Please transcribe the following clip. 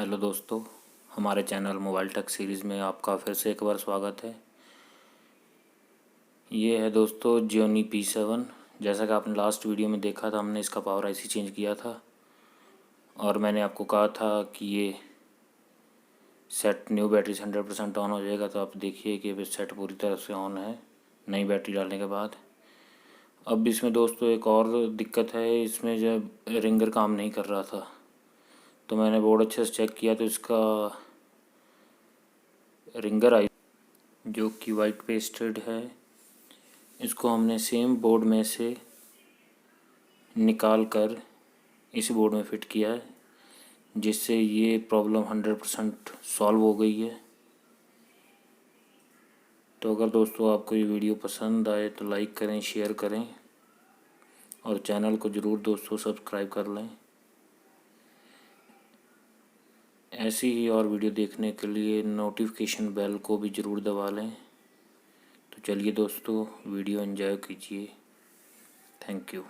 हेलो दोस्तों, हमारे channel mobile take series में आपका फिर से एक बार स्वागत है। ये है दोस्तों जियोनी P7। जैसा कि आपने लास्ट वीडियो में देखा था, हमने इसका पावर आईसी चेंज किया था और मैंने आपको कहा था कि ये सेट न्यू बैटरी से 100% ऑन हो जाएगा। तो आप देखिए कि सेट पूरी तरह से ऑन है नई बैटरी डालने के बाद। अब इसमें दोस्तों एक और दिक्कत है, इसमें जब रिंगर काम नहीं कर रहा था तो मैंने बोर्ड अच्छे से चेक किया तो इसका रिंगर आई जो कि वाइट पेस्टेड है, इसको हमने सेम बोर्ड में से निकाल कर इस बोर्ड में फ़िट किया है, जिससे ये प्रॉब्लम 100% सॉल्व हो गई है। तो अगर दोस्तों आपको ये वीडियो पसंद आए तो लाइक करें, शेयर करें और चैनल को ज़रूर दोस्तों सब्सक्राइब कर लें। ऐसी ही और वीडियो देखने के लिए नोटिफिकेशन बेल को भी ज़रूर दबा लें। तो चलिए दोस्तों, वीडियो एंजॉय कीजिए। Thank you.